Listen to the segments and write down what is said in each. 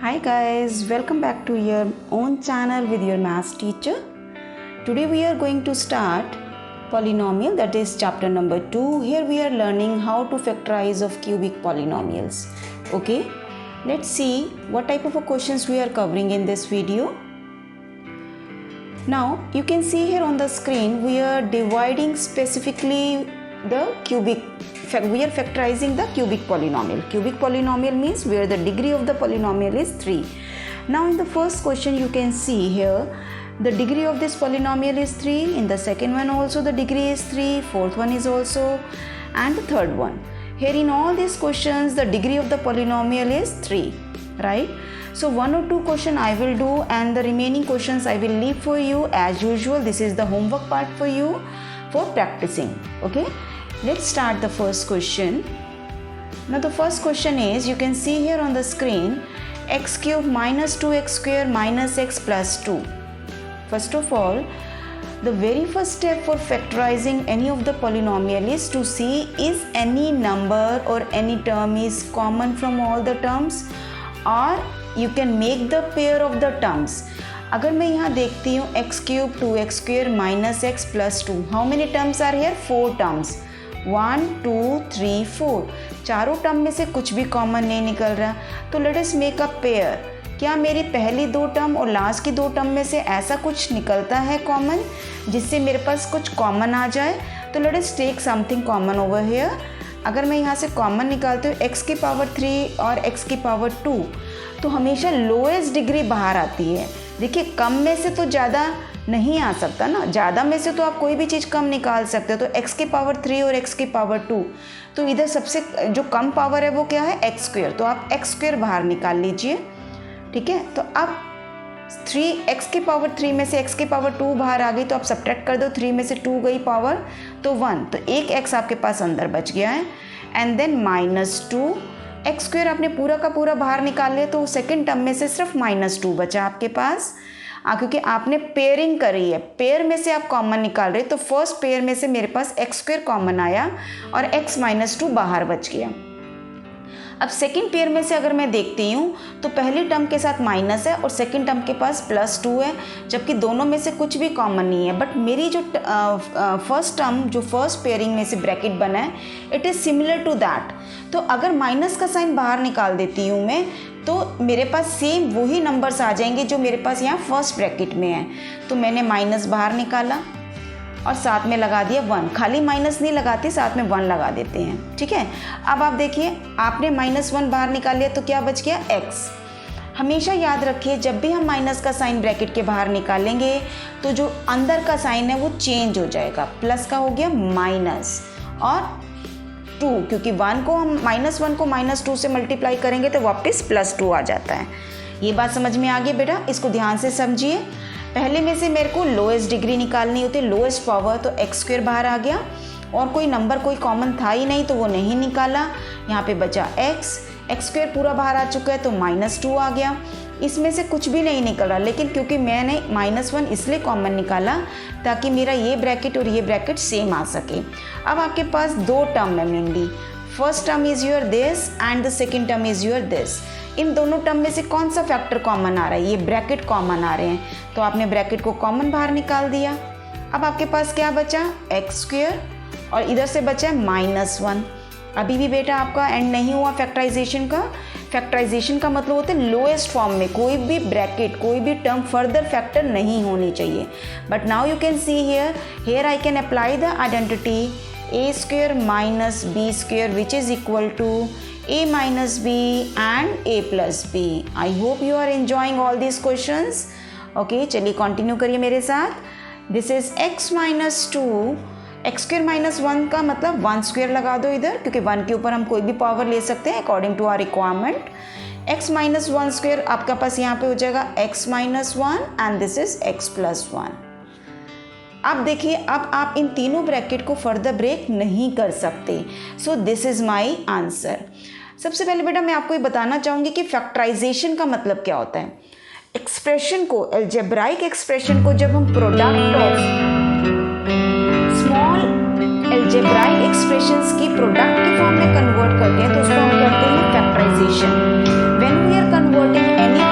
Hi guys, welcome back to your own channel with your maths teacher. Today we are going to start polynomial, that is chapter number 2. Here we are learning how to factorize of cubic polynomials. Okay, let's see what type of questions we are covering in this video. Now you can see here on the screen we are dividing specifically the cubic. We are factorizing the cubic polynomial. Cubic polynomial means where the degree of the polynomial is 3. Now in the first question you can see here the degree of this polynomial is 3. In the second one also the degree is 3. Fourth one is also, and the third one. Here in all these questions the degree of the polynomial is 3, right? So one or two question I will do and the remaining questions I will leave for you as usual. This is the homework part for you for practicing. Okay. Let's start the first question. Now the first question is, you can see here on the screen, x cube minus 2x square minus x plus 2. First of all, the very first step for factorizing any of the polynomial is to see is any number or any term is common from all the terms, or you can make the pair of the terms. अगर मैं यहाँ देखती हूँ x cube 2x square minus x plus 2, how many terms are here? 4 terms. 1 2 3 4, चारों term में से कुछ भी कॉमन नहीं निकल रहा. तो let us make a pair. क्या मेरी पहली दो टर्म और लास्ट की दो टर्म में से ऐसा कुछ निकलता है कॉमन जिससे मेरे पास कुछ कॉमन आ जाए? तो let us take something common over here. अगर मैं यहाँ से कॉमन निकालती हूँ x की पावर 3 और x की पावर 2, तो हमेशा लोएस्ट डिग्री बाहर आती है. देखिए कम में से तो ज़्यादा नहीं आ सकता ना, ज़्यादा में से तो आप कोई भी चीज़ कम निकाल सकते हो. तो x की पावर 3 और x की पावर 2, तो इधर सबसे जो कम पावर है वो क्या है? x square. तो आप x स्क्वायर बाहर निकाल लीजिए. ठीक है, तो अब 3x की पावर 3 में से x की पावर 2 बाहर आ गई, तो आप सब्ट्रैक्ट कर दो. 3 में से 2 गई पावर तो 1, तो एक x आपके पास अंदर बच गया है. एंड देन -2 x स्क्वायर आपने पूरा का पूरा बाहर निकाल लिया, तो सेकेंड टर्म में से सिर्फ -2 बचा आपके पास. क्योंकि आपने पेयरिंग करी है, पेयर में से आप कॉमन निकाल रहे, तो फर्स्ट पेयर में से मेरे पास x स्क्वायर कॉमन आया और x -2 बाहर बच गया. अब सेकंड पेयर में से अगर मैं देखती हूँ तो पहली टर्म के साथ माइनस है और सेकंड टर्म के पास +2 है, जबकि दोनों में से कुछ भी कॉमन नहीं है. बट मेरी जो फर्स्ट टर्म जो फर्स्ट पेयरिंग में से ब्रैकेट बना है, it is similar to that. तो अगर माइनस का साइन बाहर निकाल देती हूँ मैं, तो मेरे पास सेम वही नंबर्स आ जाएंगे जो मेरे पास यहाँ फर्स्ट ब्रैकेट में है. तो मैंने माइनस बाहर निकाला और साथ में लगा दिया 1. खाली माइनस नहीं लगाते, साथ में 1 लगा देते हैं. ठीक है, अब आप देखिए आपने -1 बाहर निकाल लिया, तो क्या बच गया? x. हमेशा याद रखिए जब भी हम माइनस का साइन ब्रैकेट के बाहर निकालेंगे तो जो अंदर का साइन है वो चेंज हो जाएगा. प्लस का हो गया माइनस और 2, क्योंकि 1 को हम -1 को -2 से मल्टीप्लाई करेंगे तो वापस +2 आ जाता है. ये बात समझ में आ गई बेटा? इसको ध्यान से समझिए. पहले में से मेरे को लोएस्ट डिग्री निकालनी होती है, लोएस्ट पावर, तो x स्क्वायर बाहर आ गया और कोई नंबर कोई कॉमन था ही नहीं तो वो नहीं निकाला. यहाँ पे बचा x स्क्वायर पूरा बाहर आ चुका है तो -2 आ गया. इसमें से कुछ भी नहीं निकल रहा, लेकिन क्योंकि मैंने -1 इसलिए कॉमन निकाला ताकि मेरा ये ब्रैकेट और ये ब्रैकेट सेम आ सके. अब आपके पास दो टर्म है mainly. First term is your this and the second term is your this. इन दोनों टर्म में से कौन सा फैक्टर कॉमन आ रहा है? ये ब्रैकेट कॉमन आ रहे हैं, तो आपने ब्रैकेट को कॉमन बाहर निकाल दिया. अब आपके पास क्या बचा? x स्क्वायर और इधर से बचा -1. अभी भी बेटा आपका एंड नहीं हुआ फैक्टराइजेशन का. फैक्टराइजेशन का मतलब होता है लोएस्ट फॉर्म में कोई भी ब्रैकेट, कोई भी टर्म फर्दर फैक्टर नहीं होनी चाहिए. But now you can see here I can apply the identity a square minus b square which is equal to a minus b and a plus b. I hope you are enjoying all these questions. Okay, चलिए continue करिए मेरे साथ. This is x minus 2, x square minus 1 का मतलब 1 square लगा दो इधर, क्योंकि 1 के ऊपर हम कोई भी पावर ले सकते हैं according to our requirement. x minus 1 square आपका पास यहाँ पे हो जाएगा x minus 1 and this is x plus 1. अब देखिए अब आप इन तीनों ब्रैकेट को फर्दर ब्रेक नहीं कर सकते. So this is my answer. सबसे पहले बेटा मैं आपको ये बताना चाहूँगी कि फैक्टराइजेशन का मतलब क्या होता है. एक्सप्रेशन को, अलजेब्राइक एक्सप्रेशन को जब हम product of small algebraic expressions की प्रोडक्ट के फॉर्म में कन्वर्ट करते हैं तो उसको हम कहते हैं factorisation. When we are converting any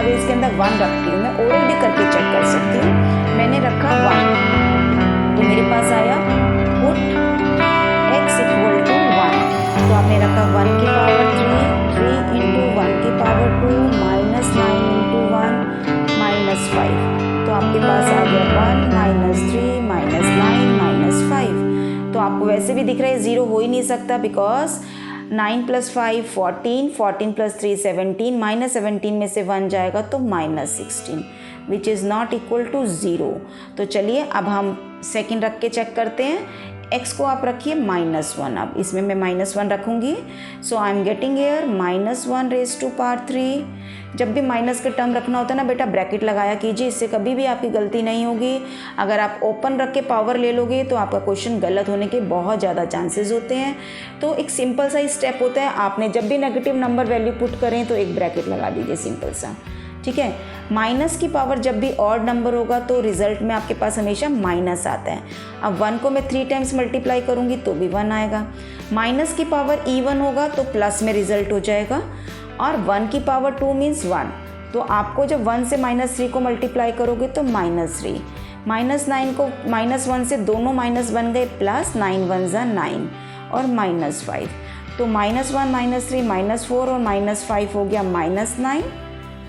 अगर इसके अंदर 1 रखती हूँ, मैं ओरल भी करके चेक कर सकती हूँ, मैंने रखा 1 तो मेरे पास आया पुट x इक्वल टू 1, तो आपने रखा 1 की पावर 3 इंटू 1 की पावर 2 माइनस 9 इंटू 1 माइनस 5, तो आपके पास आ गया 1 माइनस 3 माइनस 9 माइनस 5। तो आपको वैसे भी दिख रहा है 0 हो ही नहीं सकता, बिकॉज 9 प्लस 5 14, 14 प्लस 3 17, माइनस 17 में से 1 जाएगा तो minus 16, which is not equal to 0। तो चलिए अब हम सेकंड रख के चेक करते हैं। x को आप रखिए -1, अब इसमें मैं -1 रखूँगी, so I am getting here -1 raise to power 3। जब भी माइनस के टर्म रखना होता है ना बेटा, ब्रैकेट लगाया कीजिए, इससे कभी भी आपकी गलती नहीं होगी। अगर आप ओपन रख के पावर ले लोगे तो आपका क्वेश्चन गलत होने के बहुत ज़्यादा चांसेस होते हैं। तो एक सिंपल सा ही स्टेप होता है, आपने जब भी नेगेटिव नंबर वैल्यू पुट करें तो एक ब्रैकेट लगा दीजिए, सिंपल सा, ठीक है। माइनस की पावर जब भी ऑड नंबर होगा तो रिजल्ट में आपके पास हमेशा माइनस आता है। अब 1 को मैं 3 टाइम्स मल्टीप्लाई करूँगी तो भी 1 आएगा। माइनस की पावर इवन होगा तो प्लस में रिजल्ट हो जाएगा, और 1 की पावर 2 मीन्स 1, तो आपको जब 1 से -3 को मल्टीप्लाई करोगे तो -3, -9 को -1 से दोनों माइनस बन गए, प्लस 9 1 ज़ा 9 और -5, तो -1 -3 -4 और -5 हो गया -9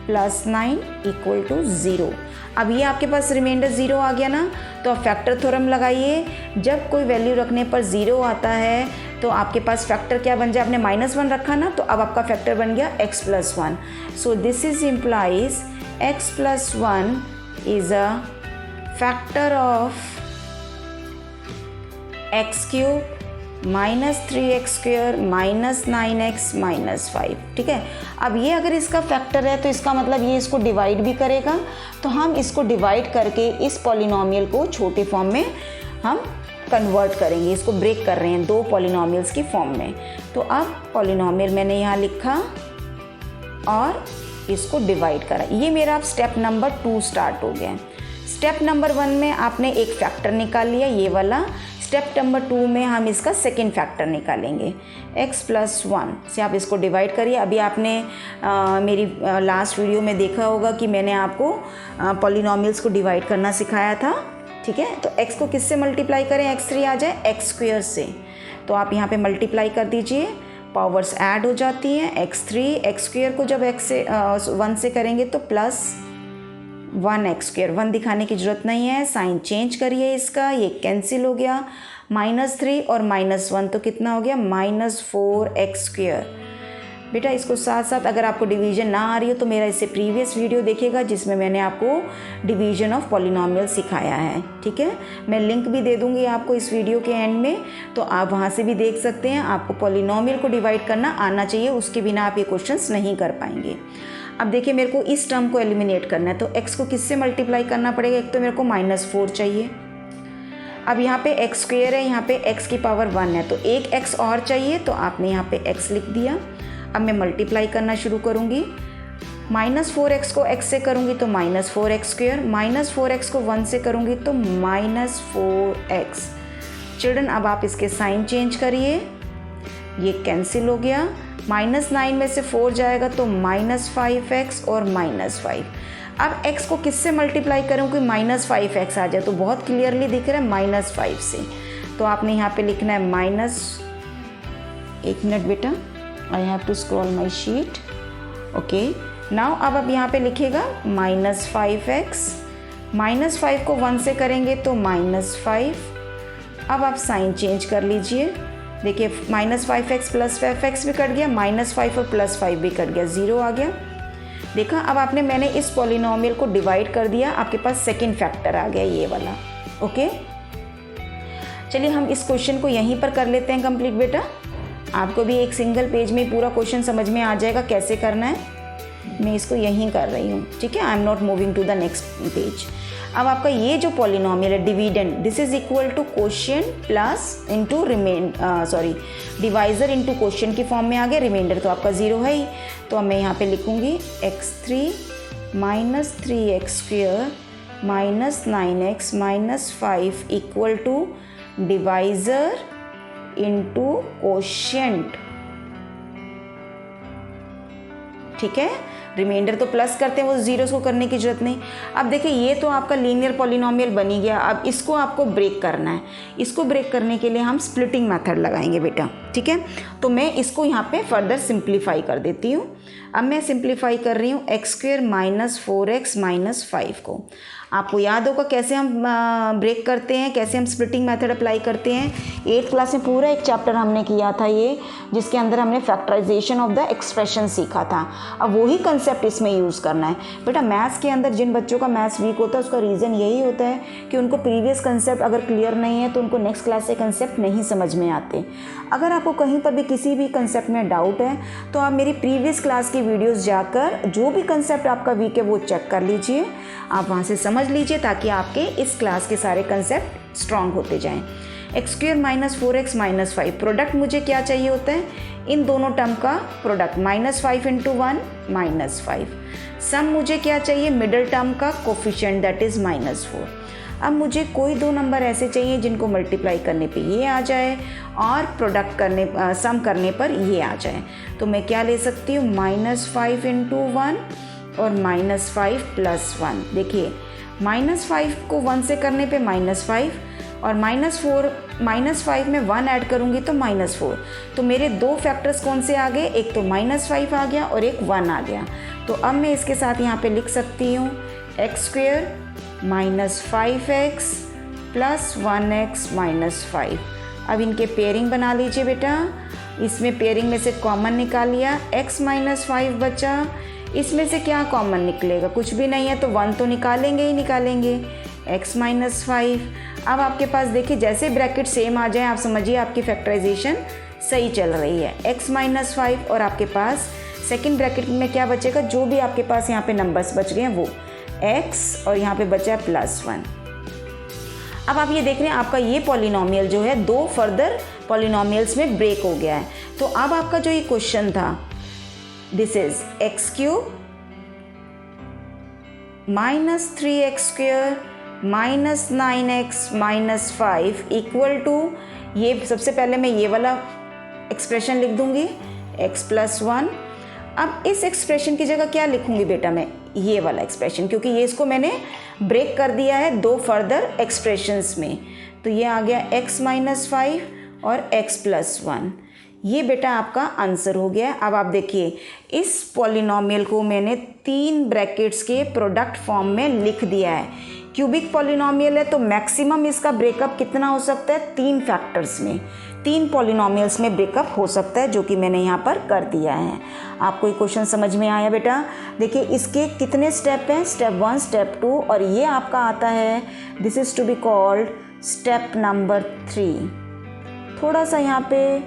प्लस 9 इक्वल टू 0। अब ये आपके पास रिमाइंडर 0 आ गया ना, तो आप फैक्टर थ्योरम लगाइए। जब कोई वैल्यू रखने पर 0 आता है तो आपके पास फैक्टर क्या बन जाए, आपने -1 रखा ना, तो अब आपका फैक्टर बन गया x plus 1। So this is implies x plus 1 is a factor of x cube -3x² -9x -5, ठीक है। अब ये अगर इसका फैक्टर है तो इसका मतलब ये इसको डिवाइड भी करेगा, तो हम इसको डिवाइड करके इस पॉलिनोमियल को छोटे फॉर्म में हम कन्वर्ट करेंगे। इसको ब्रेक कर रहे हैं 2 पॉलिनोमियल्स की फॉर्म में। तो अब पॉलिनोमियल मैंने यहाँ लिखा और इसको डिवाइड करा, ये मेरा अब स्टेप नंबर 2 स्टार्ट हो गया। स्टेप नंबर 1 में आपने एक फैक्टर निकाल लिया, ये वाला। स्टेप नंबर 2 में हम इसका सेकेंड फैक्टर निकालेंगे, x प्लस 1 से आप इसको डिवाइड करिए। अभी आपने मेरी लास्ट वीडियो में देखा होगा कि मैंने आपको पॉलिनोमियल्स को डिवाइड करना सिखाया था, ठीक है। तो x को किससे मल्टीप्लाई करें, x3 आ जाए x² से, तो आप यहाँ पे मल्टीप्लाई कर दीजिए, पावर्स ऐड हो जाती हैं। x3 x² को जब x से 1 से करेंगे तो प्लस 1x², 1 दिखाने की ज़रूरत नहीं है, साइन चेंज करिए इसका, ये कैंसिल हो गया। -3 और -1 तो कितना हो गया, -4x²। बेटा इसको साथ साथ अगर आपको डिवीजन ना आ रही हो तो मेरा इससे प्रीवियस वीडियो देखिएगा जिसमें मैंने आपको डिवीजन ऑफ पॉलिनोमियल सिखाया है, ठीक है। मैं लिंक भी दे दूंगी आपको इस वीडियो के एंड में, तो आप वहाँ से भी देख सकते हैं। आपको पॉलिनोमियल को डिवाइड करना आना चाहिए, उसके बिना आप ये क्वेश्चंस नहीं कर पाएंगे। अब देखिए मेरे को इस टर्म को एलिमिनेट करना है, तो x को किससे मल्टीप्लाई करना पड़ेगा, एक तो मेरे को -4 चाहिए। अब यहाँ पे x² है, यहाँ पे x की पावर 1 है, तो एक x और चाहिए, तो आपने यहाँ पे x लिख दिया। अब मैं मल्टीप्लाई करना शुरू करूँगी, -4x को x से करूँगी तो -4x², -4x को 1 से करूँगी तो -4x। चिल्ड्रन अब आप इसके साइन चेंज करिए, ये कैंसिल हो गया। -9 में से 4 जाएगा तो -5x और -5। अब x को किससे मल्टीप्लाई करूँ कि -5x आ जाए, तो बहुत क्लियरली दिख रहा है -5 से, तो आपने यहाँ पे लिखना है एक मिनट बेटा, I have to scroll my sheet, okay. Now अब आप यहाँ पे लिखिएगा -5x, -5 को 1 से करेंगे तो -5। अब आप साइन चेंज कर लीजिए, देखिए -5x प्लस 5x भी कट गया, -5 और +5 भी कट गया, 0 आ गया। देखा, अब आपने मैंने इस पॉलिनोमियल को डिवाइड कर दिया, आपके पास सेकंड फैक्टर आ गया ये वाला, ओके। चलिए हम इस क्वेश्चन को यहीं पर कर लेते हैं कंप्लीट बेटा। आपको भी एक सिंगल पेज में पूरा क्वेश्चन समझ में आ जाएगा कैसे करना है। मैं इसको यहीं कर रही हूँ, ठीक है, I am not moving to the next page. अब आपका ये जो पॉलिनोमियल है dividend, this is equal to quotient plus into divisor into quotient की फॉर्म में आ गया। रिमाइंडर तो आपका 0 है ही, तो अब मैं यहाँ पे लिखूँगी x3 -3x² -9x -5 equal to divisor into quotient, ठीक है। रिमाइंडर तो प्लस करते हैं, वो जीरोस को करने की जरूरत नहीं। अब देखिए ये तो आपका लीनियर पॉलिनोमियल बन ही गया। अब इसको आपको ब्रेक करना है। इसको ब्रेक करने के लिए हम स्प्लिटिंग मेथड लगाएंगे बेटा, ठीक है। तो मैं इसको यहाँ पे फर्दर सिंप्लीफाई कर देती हूँ। अब मैं सिंप्लीफाई कर रही हूँ x² - 4x - 5 को। आपको याद होगा कैसे हम ब्रेक करते हैं, कैसे हम स्प्लिटिंग मेथड अप्लाई करते हैं। 8th क्लास में पूरा एक चैप्टर हमने किया था ये, जिसके अंदर हमने फैक्टराइजेशन ऑफ द एक्सप्रेशन सीखा था। अब वही कंसेप्ट इसमें यूज़ करना है बेटा। मैथ्स के अंदर जिन बच्चों का मैथ्स वीक होता है उसका रीज़न यही होता है कि उनको प्रीवियस कंसेप्ट अगर क्लियर नहीं है तो उनको नेक्स्ट क्लास से कंसेप्ट नहीं समझ में आते। अगर आपको कहीं पर भी किसी भी कंसेप्ट में डाउट है तो आप मेरी प्रीवियस क्लास की वीडियोज़ जाकर जो भी कंसेप्ट आपका वीक है वो चेक कर लीजिए, आप वहाँ से समझ लीजिए, ताकि आपके इस क्लास के सारे कंसेप्ट स्ट्रांग होते जाएं। x² - 4x - 5 प्रोडक्ट मुझे क्या चाहिए होता है, इन दोनों टर्म का प्रोडक्ट, -5 × 1 -5। सम मुझे क्या चाहिए, मिडिल टर्म का कोफिशिएंट दैट इज़ -4। अब मुझे कोई दो नंबर ऐसे चाहिए जिनको मल्टीप्लाई करने पे ये आ जाए और प्रोडक्ट करने सम करने पर ये आ जाए। तो मैं क्या ले सकती हूँ, -5 × 1 और -5 + 1। देखिए -5 को 1 से करने पे -5 और -5 में 1 ऐड करूँगी तो -4। तो मेरे दो फैक्टर्स कौन से आ गए, एक तो -5 आ गया और एक 1 आ गया। तो अब मैं इसके साथ यहाँ पे लिख सकती हूँ x² - 5x + 1x - 5। अब इनके पेयरिंग बना लीजिए बेटा। इसमें पेयरिंग में से कॉमन निकाल लिया, x - 5 बचा। इसमें से क्या कॉमन निकलेगा, कुछ भी नहीं है तो 1 तो निकालेंगे ही निकालेंगे, x - 5। अब आपके पास देखिए जैसे ब्रैकेट सेम आ जाए आप समझिए आपकी फैक्टराइजेशन सही चल रही है। x - 5 और आपके पास सेकंड ब्रैकेट में क्या बचेगा, जो भी आपके पास यहाँ पे नंबर्स बच गए हैं वो x और यहाँ पे बचा है +1। अब आप ये देख रहे हैं आपका ये पॉलिनोमियल जो है दो फर्दर पॉलिनोमियल्स में ब्रेक हो गया है। तो अब आपका जो ये क्वेश्चन था, this is x³ - 3x² - 9x - 5 equal to, ये सबसे पहले मैं ये वाला एक्सप्रेशन लिख दूंगी x + 1। अब इस एक्सप्रेशन की जगह क्या लिखूंगी बेटा, मैं ये वाला एक्सप्रेशन, क्योंकि ये इसको मैंने ब्रेक कर दिया है दो फर्दर एक्सप्रेशंस में। तो ये आ गया x - 5 और x + 1। ये बेटा आपका आंसर हो गया। अब आप देखिए इस पॉलिनोमियल को मैंने 3 ब्रैकेट्स के प्रोडक्ट फॉर्म में लिख दिया है। क्यूबिक पॉलिनोमियल है तो मैक्सिमम इसका ब्रेकअप कितना हो सकता है, 3 फैक्टर्स में, 3 पॉलिनोमियल्स में ब्रेकअप हो सकता है, जो कि मैंने यहाँ पर कर दिया है। आपको ये क्वेश्चन समझ में आया बेटा। देखिए इसके कितने स्टेप हैं, स्टेप 1 स्टेप 2 और ये आपका आता है, this is to be called step number 3। थोड़ा सा यहाँ पे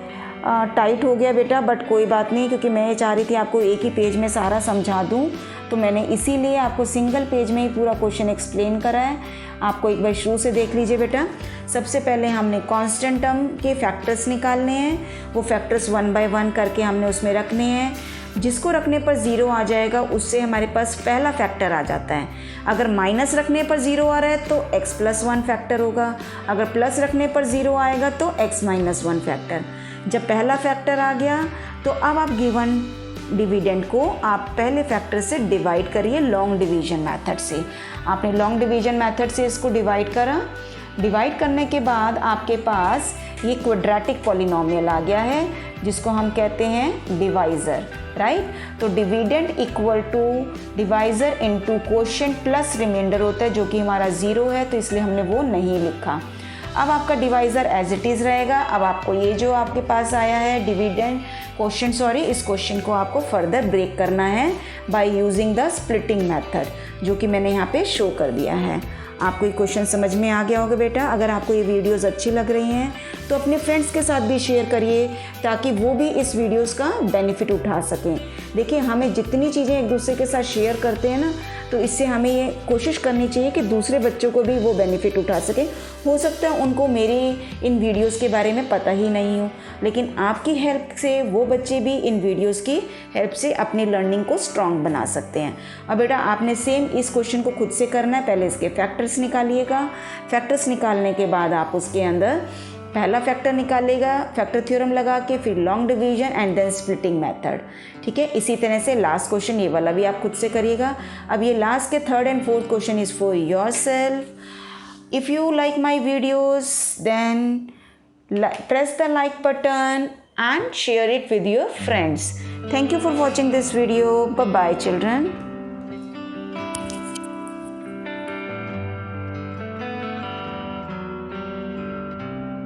टाइट हो गया बेटा, बट कोई बात नहीं, क्योंकि मैं ये चाह रही थी आपको एक ही पेज में सारा समझा दूं, तो मैंने इसीलिए आपको सिंगल पेज में ही पूरा क्वेश्चन एक्सप्लेन करा है। आपको एक बार शुरू से देख लीजिए बेटा। सबसे पहले हमने कांस्टेंट टर्म के फैक्टर्स निकालने हैं, वो फैक्टर्स 1 बाय 1 करके हमने उसमें रखने हैं। जिसको रखने पर 0 आ जाएगा उससे हमारे पास पहला फैक्टर आ जाता है। अगर माइनस रखने पर 0 आ रहा है तो x + 1 फैक्टर होगा, अगर प्लस रखने पर 0 आएगा तो x - 1 फैक्टर। जब पहला फैक्टर आ गया तो अब आप गिवन डिविडेंड को आप पहले फैक्टर से डिवाइड करिए लॉन्ग डिवीजन मेथड से। आपने लॉन्ग डिवीजन मेथड से इसको डिवाइड करा। डिवाइड करने के बाद आपके पास ये क्वाड्रेटिक पॉलिनोमियल आ गया है, जिसको हम कहते हैं डिवाइज़र, राइट। तो dividend equal to divisor into quotient plus remainder होता है, जो कि हमारा 0 है, तो इसलिए हमने वो नहीं लिखा। अब आपका डिवाइज़र एज इट इज़ रहेगा। अब आपको ये जो आपके पास आया है डिविडेंड क्वोशिएंट, इस क्वेश्चन को आपको फर्दर ब्रेक करना है by using the splitting method, जो कि मैंने यहाँ पे शो कर दिया है। आपको ये क्वेश्चन समझ में आ गया होगा बेटा। अगर आपको ये वीडियोस अच्छी लग रही हैं तो अपने फ्रेंड्स के साथ भी शेयर करिए, ताकि वो भी इस वीडियोस का बेनिफिट उठा सकें। देखिए हमें जितनी चीज़ें एक दूसरे के साथ शेयर करते हैं ना, तो इससे हमें ये कोशिश करनी चाहिए कि दूसरे बच्चों को भी वो बेनिफिट उठा सकें। हो सकता है उनको मेरी इन वीडियोस के बारे में पता ही नहीं हो, लेकिन आपकी हेल्प से वो बच्चे भी इन वीडियोस की हेल्प से अपनी लर्निंग को स्ट्रॉन्ग बना सकते हैं। अब बेटा आपने सेम इस क्वेश्चन को खुद से करना है। पहले इसके फैक्टर्स निकालिएगा। फैक्टर्स निकालने के बाद आप उसके अंदर पहला फैक्टर निकालेगा फैक्टर थ्योरम लगा के, फिर long division and then splitting method. ठीक है, इसी तरह से लास्ट क्वेश्चन ये वाला भी आप खुद से करिएगा। अब ये लास्ट के third and fourth question is for yourself. If you like my videos then press the like button and share it with your friends. Thank you for watching this video. Bye bye children.